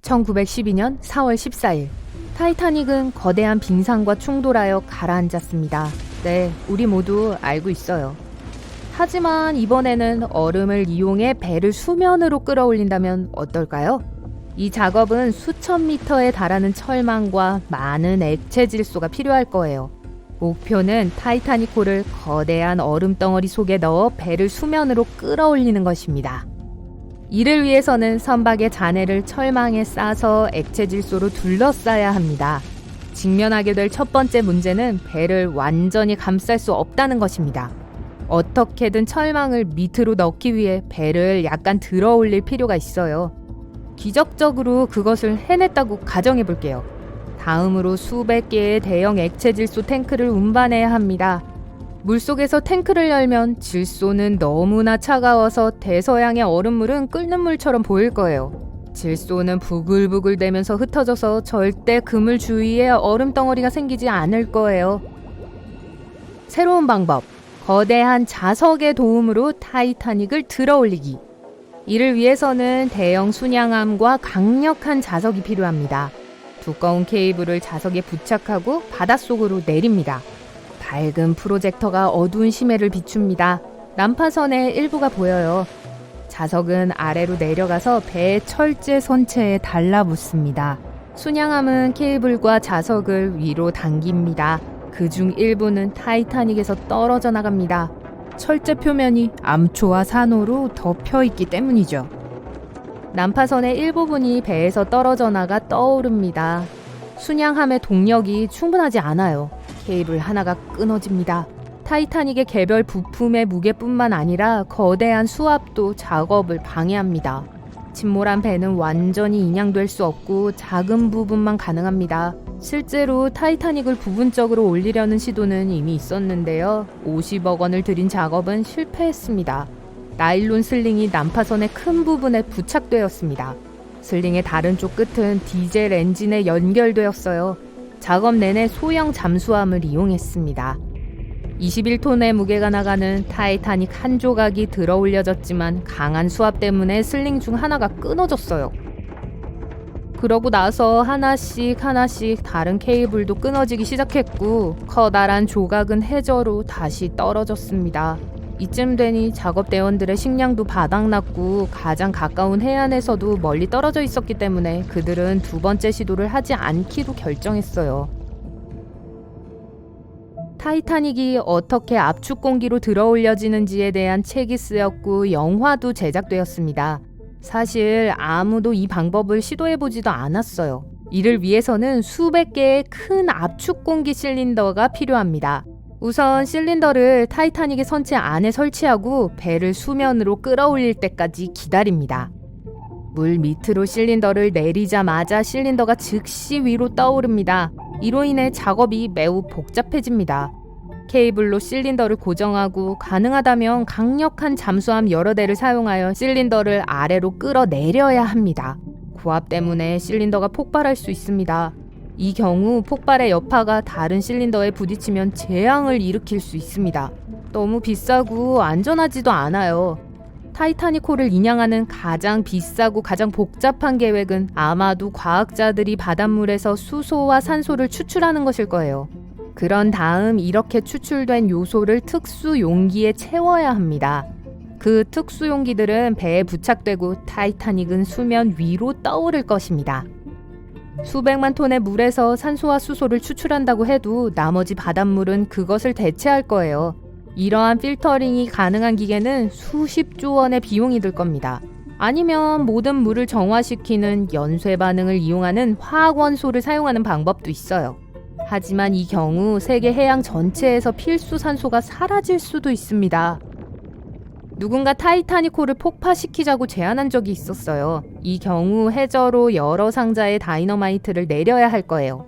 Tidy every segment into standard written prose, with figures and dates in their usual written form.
1912년 4월 14일, 타이타닉은 거대한 빙산과 충돌하여 가라앉았습니다. 네, 우리 모두 알고 있어요. 하지만 이번에는 얼음을 이용해 배를 수면으로 끌어올린다면 어떨까요? 이 작업은 수천 미터에 달하는 철망과 많은 액체 질소가 필요할 거예요. 목표는 타이타닉호를 거대한 얼음 덩어리 속에 넣어 배를 수면으로 끌어올리는 것입니다. 이를 위해서는 선박의 잔해를 철망에 싸서 액체 질소로 둘러싸야 합니다. 직면하게 될 첫 번째 문제는 배를 완전히 감쌀 수 없다는 것입니다. 어떻게든 철망을 밑으로 넣기 위해 배를 약간 들어 올릴 필요가 있어요. 기적적으로 그것을 해냈다고 가정해 볼게요. 다음으로 수백 개의 대형 액체 질소 탱크를 운반해야 합니다. 물속에서 탱크를 열면 질소는 너무나 차가워서 대서양의 얼음물은 끓는 물처럼 보일 거예요. 질소는 부글부글대면서 흩어져서 절대 그물 주위에 얼음 덩어리가 생기지 않을 거예요. 새로운 방법, 거대한 자석의 도움으로 타이타닉을 들어올리기. 이를 위해서는 대형 순양함과 강력한 자석이 필요합니다. 두꺼운 케이블을 자석에 부착하고 바닷속으로 내립니다. 밝은 프로젝터가 어두운 심해를 비춥니다. 난파선의 일부가 보여요. 자석은 아래로 내려가서 배의 철제 선체에 달라붙습니다. 순양함은 케이블과 자석을 위로 당깁니다. 그중 일부는 타이타닉에서 떨어져 나갑니다. 철제 표면이 암초와 산호로 덮여 있기 때문이죠. 난파선의 일부분이 배에서 떨어져 나가 떠오릅니다. 순양함의 동력이 충분하지 않아요. 케이블 하나가 끊어집니다. 타이타닉의 개별 부품의 무게뿐만 아니라 거대한 수압도 작업을 방해합니다. 침몰한 배는 완전히 인양될 수 없고 작은 부분만 가능합니다. 실제로 타이타닉을 부분적으로 올리려는 시도는 이미 있었는데요. 50억 원을 들인 작업은 실패했습니다. 나일론 슬링이 난파선의 큰 부분에 부착되었습니다. 슬링의 다른 쪽 끝은 디젤 엔진에 연결되었어요. 작업 내내 소형 잠수함을 이용했습니다. 21톤의 무게가 나가는 타이타닉 한 조각이 들어 올려졌지만 강한 수압 때문에 슬링 중 하나가 끊어졌어요. 그러고 나서 하나씩 다른 케이블도 끊어지기 시작했고 커다란 조각은 해저로 다시 떨어졌습니다. 이쯤 되니 작업대원들의 식량도 바닥났고 가장 가까운 해안에서도 멀리 떨어져 있었기 때문에 그들은 두 번째 시도를 하지 않기로 결정했어요. 타이타닉이 어떻게 압축 공기로 들어올려지는지에 대한 책이 쓰였고 영화도 제작되었습니다. 사실 아무도 이 방법을 시도해보지도 않았어요. 이를 위해서는 수백 개의 큰 압축 공기 실린더가 필요합니다. 우선 실린더를 타이타닉의 선체 안에 설치하고 배를 수면으로 끌어올릴 때까지 기다립니다. 물 밑으로 실린더를 내리자마자 실린더가 즉시 위로 떠오릅니다. 이로 인해 작업이 매우 복잡해집니다. 케이블로 실린더를 고정하고 가능하다면 강력한 잠수함 여러 대를 사용하여 실린더를 아래로 끌어내려야 합니다. 고압 때문에 실린더가 폭발할 수 있습니다. 이 경우 폭발의 여파가 다른 실린더에 부딪히면 재앙을 일으킬 수 있습니다. 너무 비싸고 안전하지도 않아요. 타이타닉호를 인양하는 가장 비싸고 가장 복잡한 계획은 아마도 과학자들이 바닷물에서 수소와 산소를 추출하는 것일 거예요. 그런 다음 이렇게 추출된 요소를 특수 용기에 채워야 합니다. 그 특수 용기들은 배에 부착되고 타이타닉은 수면 위로 떠오를 것입니다. 수백만 톤의 물에서 산소와 수소를 추출한다고 해도 나머지 바닷물은 그것을 대체할 거예요. 이러한 필터링이 가능한 기계는 수십조 원의 비용이 들 겁니다. 아니면 모든 물을 정화시키는 연쇄 반응을 이용하는 화학원소를 사용하는 방법도 있어요. 하지만 이 경우 세계 해양 전체에서 필수 산소가 사라질 수도 있습니다. 누군가 타이타닉호를 폭파시키자고 제안한 적이 있었어요. 이 경우 해저로 여러 상자의 다이너마이트를 내려야 할 거예요.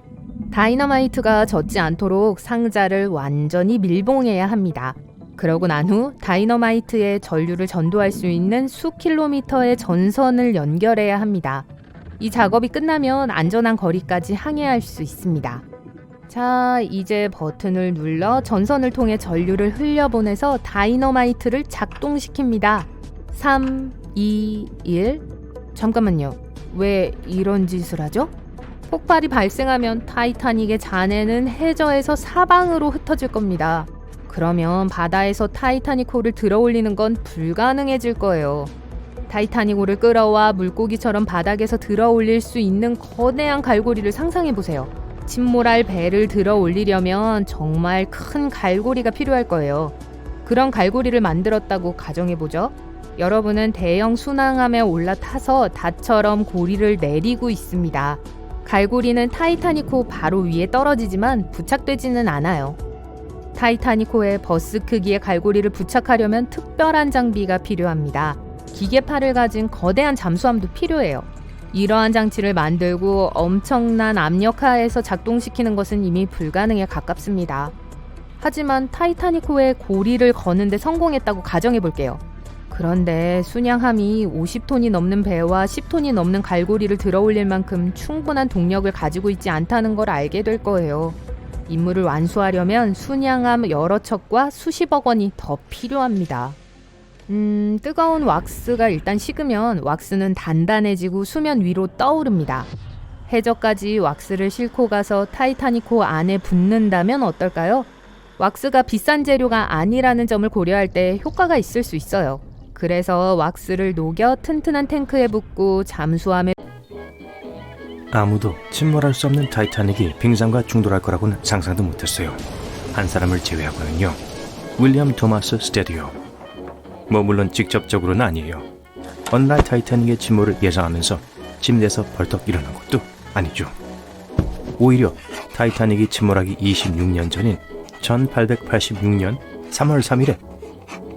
다이너마이트가 젖지 않도록 상자를 완전히 밀봉해야 합니다. 그러고 난 후 다이너마이트에 전류를 전도할 수 있는 수킬로미터의 전선을 연결해야 합니다. 이 작업이 끝나면 안전한 거리까지 항해할 수 있습니다. 자, 이제 버튼을 눌러 전선을 통해 전류를 흘려보내서 다이너마이트를 작동시킵니다. 3, 2, 1. 잠깐만요. 왜 이런 짓을 하죠? 폭발이 발생하면 타이타닉의 잔해는 해저에서 사방으로 흩어질 겁니다. 그러면 바다에서 타이타닉호를 들어올리는 건 불가능해질 거예요. 타이타닉호를 끌어와 물고기처럼 바닥에서 들어올릴 수 있는 거대한 갈고리를 상상해보세요. 침몰할 배를 들어올리려면 정말 큰 갈고리가 필요할 거예요. 그런 갈고리를 만들었다고 가정해보죠. 여러분은 대형 순항함에 올라타서 닷처럼 고리를 내리고 있습니다. 갈고리는 타이타닉호 바로 위에 떨어지지만 부착되지는 않아요. 타이타닉호에 버스 크기의 갈고리를 부착하려면 특별한 장비가 필요합니다. 기계팔을 가진 거대한 잠수함도 필요해요. 이러한 장치를 만들고 엄청난 압력하에서 작동시키는 것은 이미 불가능에 가깝습니다. 하지만 타이타닉호에 고리를 거는데 성공했다고 가정해볼게요. 그런데 순양함이 50톤이 넘는 배와 10톤이 넘는 갈고리를 들어올릴 만큼 충분한 동력을 가지고 있지 않다는 걸 알게 될 거예요. 임무를 완수하려면 순양함 여러 척과 수십억 원이 더 필요합니다. 뜨거운 왁스가 일단 식으면 왁스는 단단해지고 수면 위로 떠오릅니다. 해저까지 왁스를 싣고 가서 타이타닉호 안에 붓는다면 어떨까요? 왁스가 비싼 재료가 아니라는 점을 고려할 때 효과가 있을 수 있어요. 그래서 왁스를 녹여 튼튼한 탱크에 붓고 잠수함에 아무도 침몰할 수 없는 타이타닉이 빙산과 충돌할 거라고는 상상도 못했어요. 한 사람을 제외하고는요. 윌리엄 토마스 스테디오. 물론 직접적으로는 아니에요. 어느 날 타이타닉의 침몰을 예상하면서 침대에서 벌떡 일어난 것도 아니죠. 오히려 타이타닉이 침몰하기 26년 전인 1886년 3월 3일에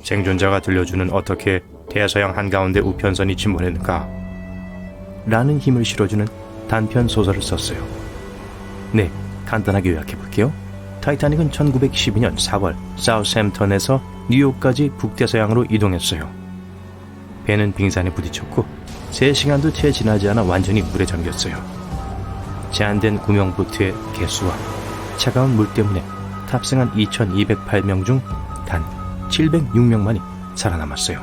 생존자가 들려주는 어떻게 대서양 한가운데 우편선이 침몰했는가 라는 힘을 실어주는 단편 소설을 썼어요. 네, 간단하게 요약해볼게요. 타이타닉은 1912년 4월 사우스햄턴에서 뉴욕까지 북대서양으로 이동했어요. 배는 빙산에 부딪혔고 3시간도 채 지나지 않아 완전히 물에 잠겼어요. 제한된 구명보트의 개수와 차가운 물 때문에 탑승한 2208명 중 단 706명만이 살아남았어요.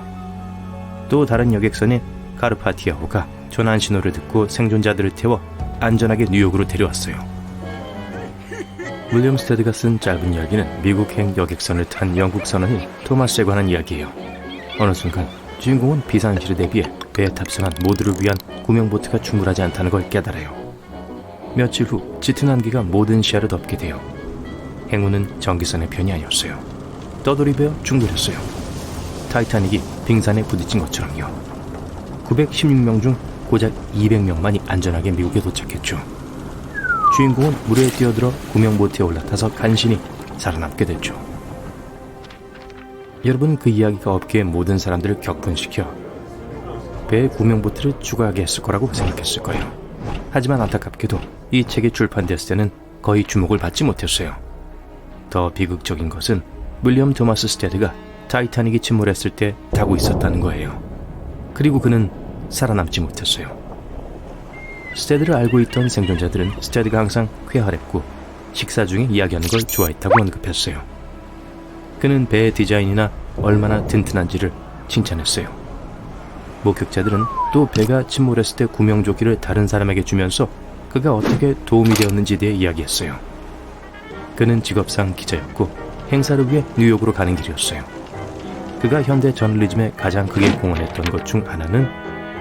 또 다른 여객선인 카르파티아호가 조난 신호를 듣고 생존자들을 태워 안전하게 뉴욕으로 데려왔어요. 윌리엄 스테드가 쓴 짧은 이야기는 미국행 여객선을 탄 영국 선원인 토마스에 관한 이야기예요. 어느 순간 주인공은 비상시를 대비해 배에 탑승한 모두를 위한 구명보트가 충분하지 않다는 걸 깨달아요. 며칠 후 짙은 안개가 모든 시야를 덮게 돼요. 행운은 전기선의 편이 아니었어요. 떠돌이되어 충돌했어요. 타이타닉이 빙산에 부딪힌 것처럼요. 916명 중 고작 200명만이 안전하게 미국에 도착했죠. 주인공은 물에 뛰어들어 구명보트에 올라타서 간신히 살아남게 됐죠. 여러분, 그 이야기가 업계의 모든 사람들을 격분시켜 배의 구명보트를 추가하게 했을 거라고 생각했을 거예요. 하지만 안타깝게도 이 책이 출판됐을 때는 거의 주목을 받지 못했어요. 더 비극적인 것은 윌리엄 토마스 스테드가 타이타닉이 침몰했을 때 타고 있었다는 거예요. 그리고 그는 살아남지 못했어요. 스테드를 알고 있던 생존자들은 스테드가 항상 쾌활했고 식사 중에 이야기하는 걸 좋아했다고 언급했어요. 그는 배의 디자인이나 얼마나 튼튼한지를 칭찬했어요. 목격자들은 또 배가 침몰했을 때 구명조끼를 다른 사람에게 주면서 그가 어떻게 도움이 되었는지에 대해 이야기했어요. 그는 직업상 기자였고 행사를 위해 뉴욕으로 가는 길이었어요. 그가 현대 저널리즘에 가장 크게 공헌했던 것 중 하나는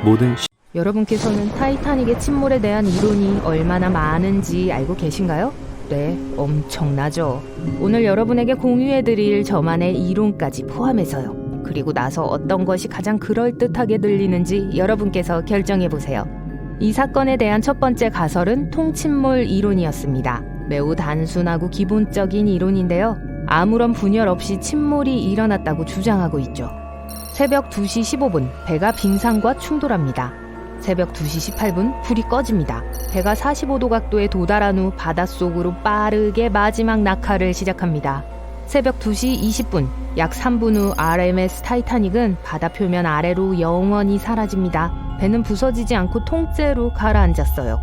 모든 여러분께서는 타이타닉의 침몰에 대한 이론이 얼마나 많은지 알고 계신가요? 네, 엄청나죠. 오늘 여러분에게 공유해드릴 저만의 이론까지 포함해서요. 그리고 나서 어떤 것이 가장 그럴듯하게 들리는지 여러분께서 결정해보세요. 이 사건에 대한 첫 번째 가설은 통침몰 이론이었습니다. 매우 단순하고 기본적인 이론인데요. 아무런 분열 없이 침몰이 일어났다고 주장하고 있죠. 새벽 2시 15분 배가 빙산과 충돌합니다. 새벽 2시 18분 불이 꺼집니다. 배가 45도 각도에 도달한 후 바닷속으로 빠르게 마지막 낙하를 시작합니다. 새벽 2시 20분 약 3분 후 RMS 타이타닉은 바다 표면 아래로 영원히 사라집니다. 배는 부서지지 않고 통째로 가라앉았어요.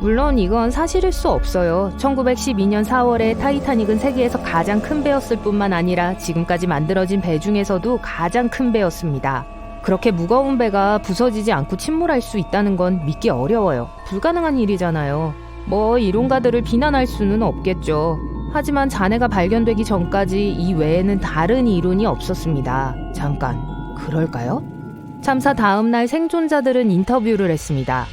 물론 이건 사실일 수 없어요. 1912년 4월에 타이타닉은 세계에서 가장 큰 배였을 뿐만 아니라 지금까지 만들어진 배 중에서도 가장 큰 배였습니다. 그렇게 무거운 배가 부서지지 않고 침몰할 수 있다는 건 믿기 어려워요. 불가능한 일이잖아요. 뭐 이론가들을 비난할 수는 없겠죠. 하지만 잔해가 발견되기 전까지 이 외에는 다른 이론이 없었습니다. 잠깐, 그럴까요? 참사 다음 날 생존자들은 인터뷰를 했습니다.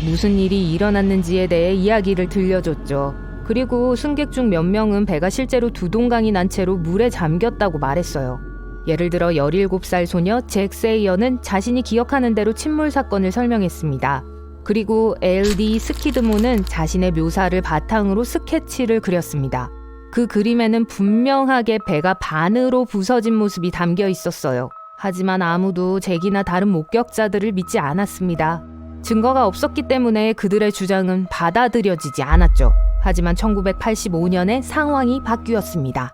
무슨 일이 일어났는지에 대해 이야기를 들려줬죠. 그리고 승객 중 몇 명은 배가 실제로 두 동강이 난 채로 물에 잠겼다고 말했어요. 예를 들어 17살 소녀 잭 세이어는 자신이 기억하는 대로 침몰 사건을 설명했습니다. 그리고 LD 스키드모는 자신의 묘사를 바탕으로 스케치를 그렸습니다. 그 그림에는 분명하게 배가 반으로 부서진 모습이 담겨 있었어요. 하지만 아무도 잭이나 다른 목격자들을 믿지 않았습니다. 증거가 없었기 때문에 그들의 주장은 받아들여지지 않았죠. 하지만 1985년에 상황이 바뀌었습니다.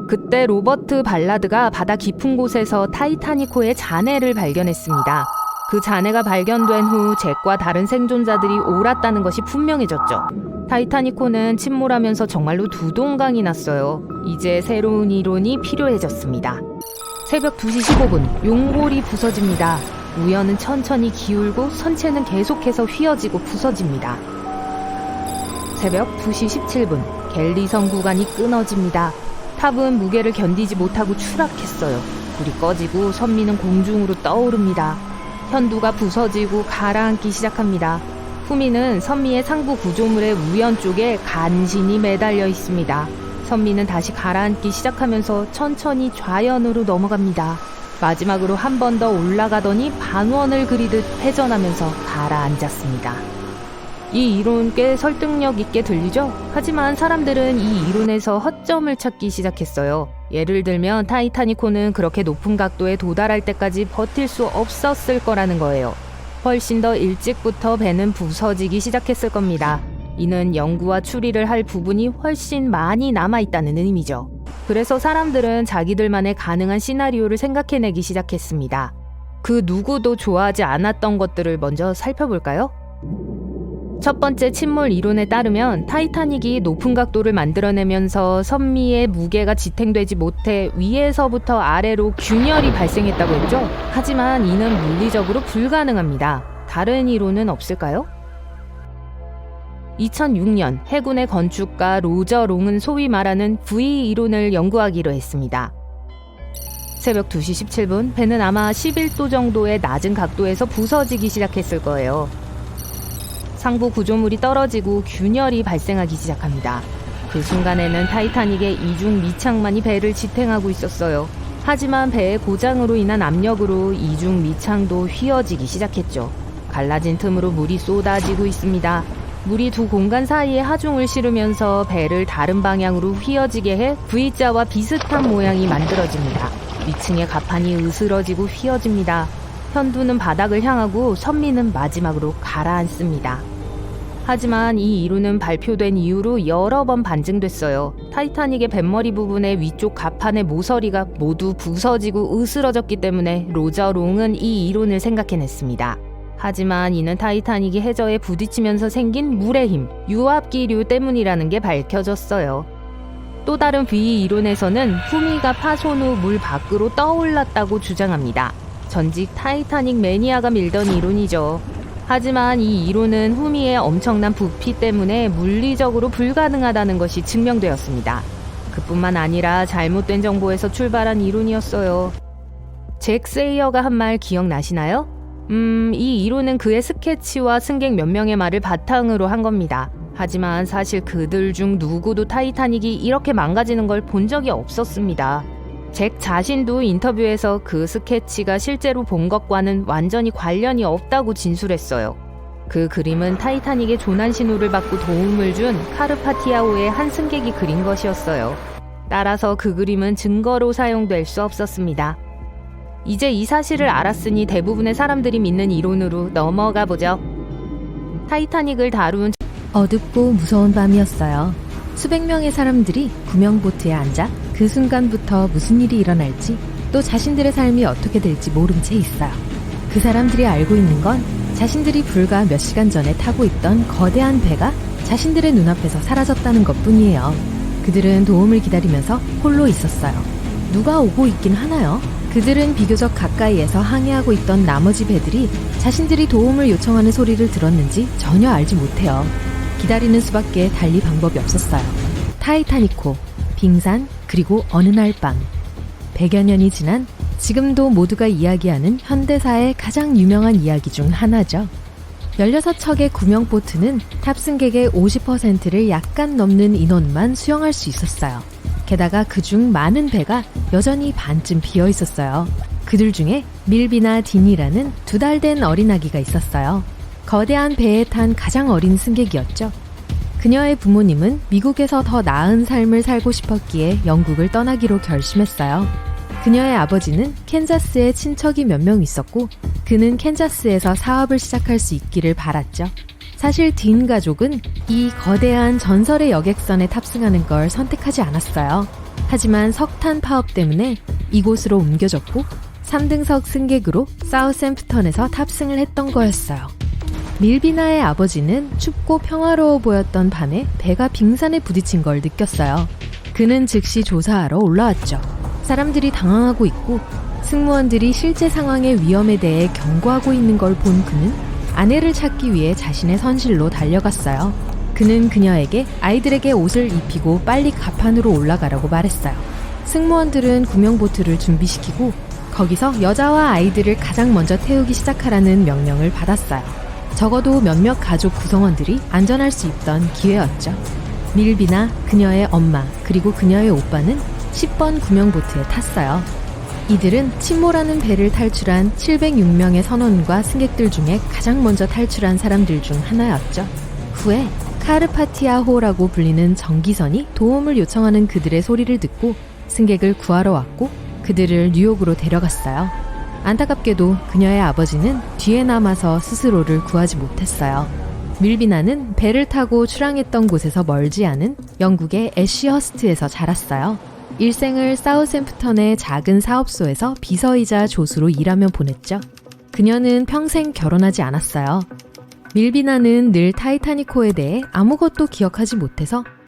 그때 로버트 발라드가 바다 깊은 곳에서 타이타닉호의 잔해를 발견했습니다. 그 잔해가 발견된 후 잭과 다른 생존자들이 옳았다는 것이 분명해졌죠. 타이타닉호는 침몰하면서 정말로 두 동강이 났어요. 이제 새로운 이론이 필요해졌습니다. 새벽 2시 15분, 용골이 부서집니다. 우연은 천천히 기울고 선체는 계속해서 휘어지고 부서집니다. 새벽 2시 17분, 갤리선 구간이 끊어집니다. 탑은 무게를 견디지 못하고 추락했어요. 불이 꺼지고 선미는 공중으로 떠오릅니다. 현두가 부서지고 가라앉기 시작합니다. 후미는 선미의 상부 구조물의 우연 쪽에 간신히 매달려 있습니다. 선미는 다시 가라앉기 시작하면서 천천히 좌연으로 넘어갑니다. 마지막으로 한 번 더 올라가더니 반원을 그리듯 회전하면서 가라앉았습니다. 이 이론 꽤 설득력 있게 들리죠? 하지만 사람들은 이 이론에서 허점을 찾기 시작했어요. 예를 들면 타이타닉호는 그렇게 높은 각도에 도달할 때까지 버틸 수 없었을 거라는 거예요. 훨씬 더 일찍부터 배는 부서지기 시작했을 겁니다. 이는 연구와 추리를 할 부분이 훨씬 많이 남아있다는 의미죠. 그래서 사람들은 자기들만의 가능한 시나리오를 생각해내기 시작했습니다. 그 누구도 좋아하지 않았던 것들을 먼저 살펴볼까요? 첫 번째 침몰 이론에 따르면 타이타닉이 높은 각도를 만들어내면서 선미의 무게가 지탱되지 못해 위에서부터 아래로 균열이 발생했다고 했죠. 하지만 이는 물리적으로 불가능합니다. 다른 이론은 없을까요? 2006년 해군의 건축가 로저 롱은 소위 말하는 V 이론을 연구하기로 했습니다. 새벽 2시 17분 배는 아마 11도 정도의 낮은 각도에서 부서지기 시작했을 거예요. 상부 구조물이 떨어지고 균열이 발생하기 시작합니다. 그 순간에는 타이타닉의 이중 미창만이 배를 지탱하고 있었어요. 하지만 배의 고장으로 인한 압력으로 이중 미창도 휘어지기 시작했죠. 갈라진 틈으로 물이 쏟아지고 있습니다. 물이 두 공간 사이에 하중을 실으면서 배를 다른 방향으로 휘어지게 해 V자와 비슷한 모양이 만들어집니다. 위층의 갑판이 으스러지고 휘어집니다. 현두는 바닥을 향하고 선미는 마지막으로 가라앉습니다. 하지만 이 이론은 발표된 이후로 여러 번 반증됐어요. 타이타닉의 뱃머리 부분의 위쪽 갑판의 모서리가 모두 부서지고 으스러졌기 때문에 로저 롱은 이 이론을 생각해냈습니다. 하지만 이는 타이타닉이 해저에 부딪히면서 생긴 물의 힘, 유압기류 때문이라는 게 밝혀졌어요. 또 다른 V 이론에서는 후미가 파손 후 물 밖으로 떠올랐다고 주장합니다. 전직 타이타닉 매니아가 밀던 이론이죠. 하지만 이 이론은 후미의 엄청난 부피 때문에 물리적으로 불가능하다는 것이 증명되었습니다. 그뿐만 아니라 잘못된 정보에서 출발한 이론이었어요. 잭 세이어가 한 말 기억나시나요? 이 이론은 그의 스케치와 승객 몇 명의 말을 바탕으로 한 겁니다. 하지만 사실 그들 중 누구도 타이타닉이 이렇게 망가지는 걸 본 적이 없었습니다. 잭 자신도 인터뷰에서 그 스케치가 실제로 본 것과는 완전히 관련이 없다고 진술했어요. 그 그림은 타이타닉의 조난 신호를 받고 도움을 준 카르파티아호의 한 승객이 그린 것이었어요. 따라서 그 그림은 증거로 사용될 수 없었습니다. 이제 이 사실을 알았으니 대부분의 사람들이 믿는 이론으로 넘어가 보죠. 타이타닉을 다룬 어둡고 무서운 밤이었어요. 수백 명의 사람들이 구명보트에 앉아 그 순간부터 무슨 일이 일어날지 또 자신들의 삶이 어떻게 될지 모른 채 있어요. 그 사람들이 알고 있는 건 자신들이 불과 몇 시간 전에 타고 있던 거대한 배가 자신들의 눈앞에서 사라졌다는 것뿐이에요. 그들은 도움을 기다리면서 홀로 있었어요. 누가 오고 있긴 하나요? 그들은 비교적 가까이에서 항해하고 있던 나머지 배들이 자신들이 도움을 요청하는 소리를 들었는지 전혀 알지 못해요. 기다리는 수밖에 달리 방법이 없었어요. 타이타닉호, 빙산, 그리고 어느 날 밤. 100여 년이 지난 지금도 모두가 이야기하는 현대사의 가장 유명한 이야기 중 하나죠. 16척의 구명보트는 탑승객의 50%를 약간 넘는 인원만 수용할 수 있었어요. 게다가 그중 많은 배가 여전히 반쯤 비어 있었어요. 그들 중에 밀비나 딘이라는 2달 된 어린아기가 있었어요. 거대한 배에 탄 가장 어린 승객이었죠. 그녀의 부모님은 미국에서 더 나은 삶을 살고 싶었기에 영국을 떠나기로 결심했어요. 그녀의 아버지는 캔자스에 친척이 몇 명 있었고 그는 캔자스에서 사업을 시작할 수 있기를 바랐죠. 사실 딘 가족은 이 거대한 전설의 여객선에 탑승하는 걸 선택하지 않았어요. 하지만 석탄 파업 때문에 이곳으로 옮겨졌고 3등석 승객으로 사우샘프턴에서 탑승을 했던 거였어요. 밀비나의 아버지는 춥고 평화로워 보였던 밤에 배가 빙산에 부딪힌 걸 느꼈어요. 그는 즉시 조사하러 올라왔죠. 사람들이 당황하고 있고 승무원들이 실제 상황의 위험에 대해 경고하고 있는 걸 본 그는 아내를 찾기 위해 자신의 선실로 달려갔어요. 그는 그녀에게 아이들에게 옷을 입히고 빨리 갑판으로 올라가라고 말했어요. 승무원들은 구명보트를 준비시키고 거기서 여자와 아이들을 가장 먼저 태우기 시작하라는 명령을 받았어요. 적어도 몇몇 가족 구성원들이 안전할 수 있던 기회였죠. 밀비나 그녀의 엄마 그리고 그녀의 오빠는 10번 구명보트에 탔어요. 이들은 침몰하는 배를 탈출한 706명의 선원과 승객들 중에 가장 먼저 탈출한 사람들 중 하나였죠. 후에 카르파티아호라고 불리는 전기선이 도움을 요청하는 그들의 소리를 듣고 승객을 구하러 왔고 그들을 뉴욕으로 데려갔어요. 안타깝게도 그녀의 아버지는 뒤에 남아서 스스로를 구하지 못했어요. 밀비나는 배를 타고 출항했던 곳에서 멀지 않은 영국의 애쉬허스트에서 자랐어요. 일생을 사우샘프턴의 작은 사업소에서 비서이자 조수로 일하며 보냈죠. 그녀는 평생 결혼하지 않았어요. 밀비나는 늘 타이타닉호에 대해 아무것도 기억하지 못해서